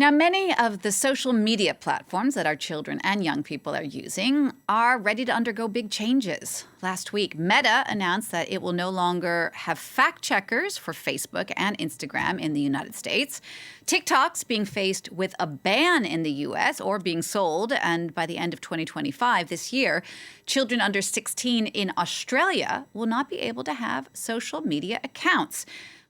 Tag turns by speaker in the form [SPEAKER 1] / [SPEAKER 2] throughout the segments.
[SPEAKER 1] Now, many of the social media platforms that our children and young people are using are ready to undergo big changes. Last week, Meta announced that it will no longer have fact checkers for Facebook and Instagram in the United States. TikTok's being faced with a ban in the U.S. or being sold, and by the end of 2025, this year, children under 16 in Australia will not be able to have social media accounts.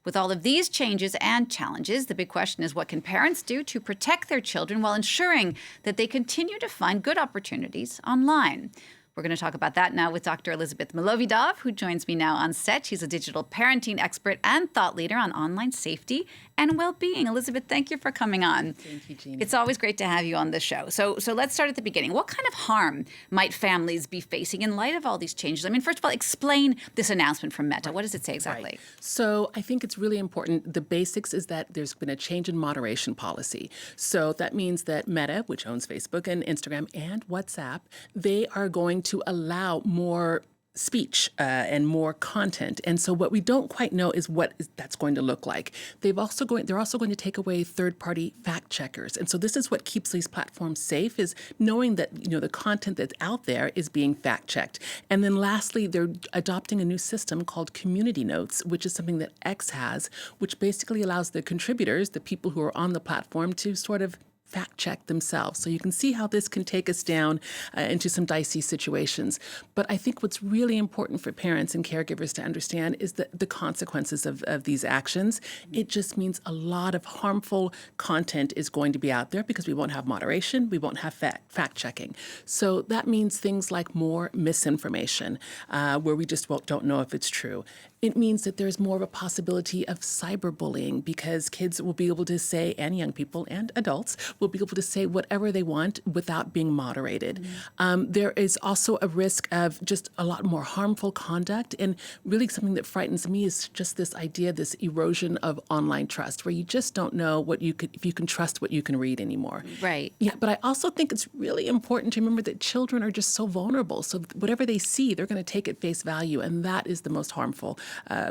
[SPEAKER 1] With all of these changes and challenges, the big question is, what can parents do to protect their children while ensuring that they continue to find good opportunities online? We're going to talk about that now with Dr. Elizabeth Milovidov, who joins me now on set. She's a digital parenting expert and thought leader on online safety and well-being. Elizabeth, thank you for coming on.
[SPEAKER 2] Thank you, Gina.
[SPEAKER 1] It's always great to have you on the show. So let's start at the beginning. What kind of harm might families be facing in light of all these changes? I mean, first of all, explain this announcement from Meta. What does it say exactly?
[SPEAKER 2] Right. So I think it's really important. The basics is that there's been a change in moderation policy. So that means that Meta, which owns Facebook and Instagram and WhatsApp, they are going to allow more speech and more content. And so what we don't quite know is that's going to look like. They're also going to take away third-party fact checkers. And so this is what keeps these platforms safe, is knowing that, the content that's out there is being fact checked. And then lastly, they're adopting a new system called Community Notes, which is something that X has, which basically allows the contributors, the people who are on the platform, to sort of fact check themselves. So you can see how this can take us down into some dicey situations. But I think what's really important for parents and caregivers to understand is the consequences of these actions. It just means a lot of harmful content is going to be out there because we won't have moderation, we won't have fact checking. So that means things like more misinformation, where we just don't know if it's true. It means that there's more of a possibility of cyberbullying because kids will be able to say, and young people and adults will be able to say whatever they want without being moderated. There is also a risk of just a lot more harmful conduct. And really something that frightens me is just this idea, this erosion of online trust, where you just don't know if you can trust what you can read anymore.
[SPEAKER 1] Right.
[SPEAKER 2] Yeah, but I also think it's really important to remember that children are just so vulnerable. So whatever they see, they're going to take at face value. And that is the most harmful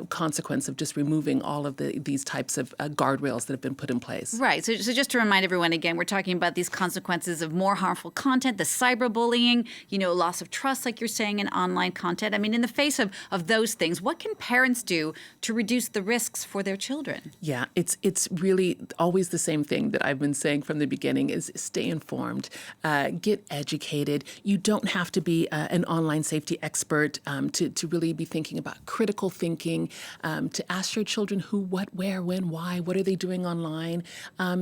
[SPEAKER 2] consequence of just removing all of these types of guardrails that have been put in place.
[SPEAKER 1] Right. So just to remind everyone again, we're talking about these consequences of more harmful content, the cyberbullying, loss of trust, like you're saying, in online content. I mean, in the face of those things, what can parents do to reduce the risks for their children?
[SPEAKER 2] Yeah, it's really always the same thing that I've been saying from the beginning is stay informed, get educated. You don't have to be an online safety expert to really be thinking about critical thinking, to ask your children who, what, where, when, why, what are they doing online,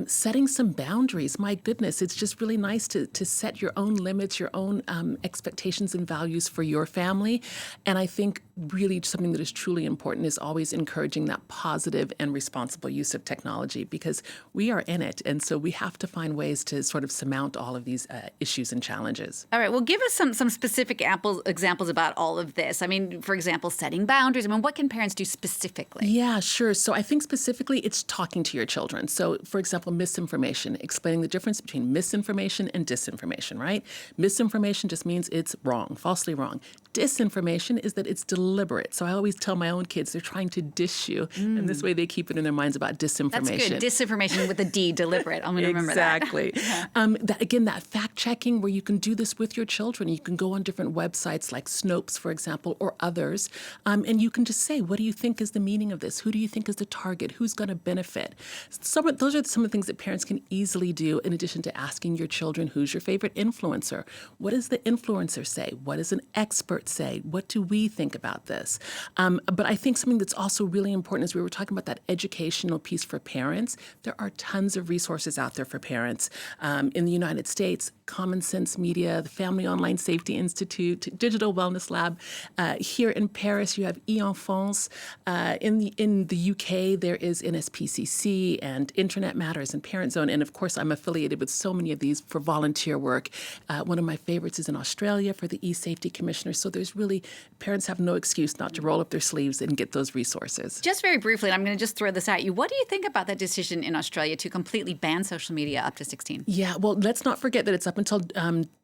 [SPEAKER 2] setting some boundaries. My goodness, it's just really nice to set your own limits, your own expectations and values for your family. And I think really something that is truly important is always encouraging that positive and responsible use of technology because we are in it. And so we have to find ways to sort of surmount all of these issues and challenges.
[SPEAKER 1] All right. Well, give us some specific examples about all of this. I mean, for example, setting boundaries. I mean, what can parents do specifically?
[SPEAKER 2] Yeah, sure. So I think specifically it's talking to your children. So, for example, misinformation, explaining the difference between misinformation and disinformation, right? Misinformation just means it's wrong, falsely wrong. Disinformation is that it's deliberate. So I always tell my own kids they're trying to dish you, and this way they keep it in their minds about disinformation.
[SPEAKER 1] That's good. Disinformation with a D, deliberate. I'm going to remember
[SPEAKER 2] exactly.
[SPEAKER 1] that.
[SPEAKER 2] Again, that fact checking where you can do this with your children. You can go on different websites like Snopes, for example, or others, and you can just say, what do you think is the meaning of this? Who do you think is the target? Who's going to benefit? Those are some of the things that parents can easily do in addition to asking your children, who's your favorite influencer? What does the influencer say? What does an expert say? What do we think about this? But I think something that's also really important is we were talking about that educational piece for parents. There are tons of resources out there for parents. In the United States, Common Sense Media, the Family Online Safety Institute, Digital Wellness Lab. Here in Paris, you have e-Enfance. In the UK, there is NSPCC and Internet Matters and Parent Zone. And of course, I'm affiliated with so many of these for volunteer work. One of my favorites is in Australia for the e-Safety Commissioner. So there's really, parents have no excuse not to roll up their sleeves and get those resources.
[SPEAKER 1] Just very briefly, and I'm going to just throw this at you. What do you think about that decision in Australia to completely ban social media up to 16?
[SPEAKER 2] Yeah, well, let's not forget that it's up until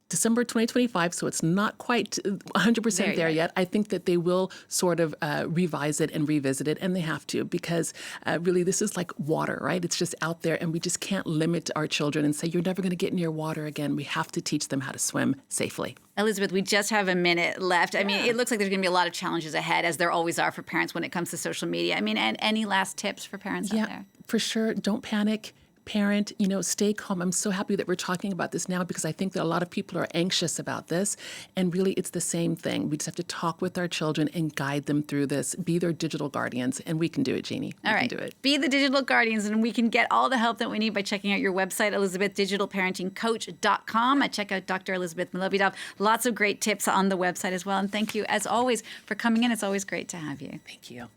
[SPEAKER 2] December 2025, so it's not quite 100%
[SPEAKER 1] Very
[SPEAKER 2] there
[SPEAKER 1] late.
[SPEAKER 2] yet. I think that they will sort of revise it and revisit it, and they have to, because really this is like water, right? It's just out there, and we just can't limit our children and say, you're never going to get near water again. We have to teach them how to swim safely.
[SPEAKER 1] Elizabeth, we just have a minute left. I mean, it looks like there's going to be a lot of challenges ahead, as there always are for parents when it comes to social media. I mean, and any last tips for parents out there?
[SPEAKER 2] For sure. Don't panic. Parent, stay calm. I'm so happy that we're talking about this now, because I think that a lot of people are anxious about this. And really, it's the same thing. We just have to talk with our children and guide them through this, be their digital guardians. And we can do it, Jeannie.
[SPEAKER 1] All right.
[SPEAKER 2] We can do it.
[SPEAKER 1] Be the digital guardians, and we can get all the help that we need by checking out your website, ElizabethDigitalParentingCoach.com. Check out Dr. Elizabeth Milovidov. Lots of great tips on the website as well. And thank you, as always, for coming in. It's always great to have you.
[SPEAKER 2] Thank you.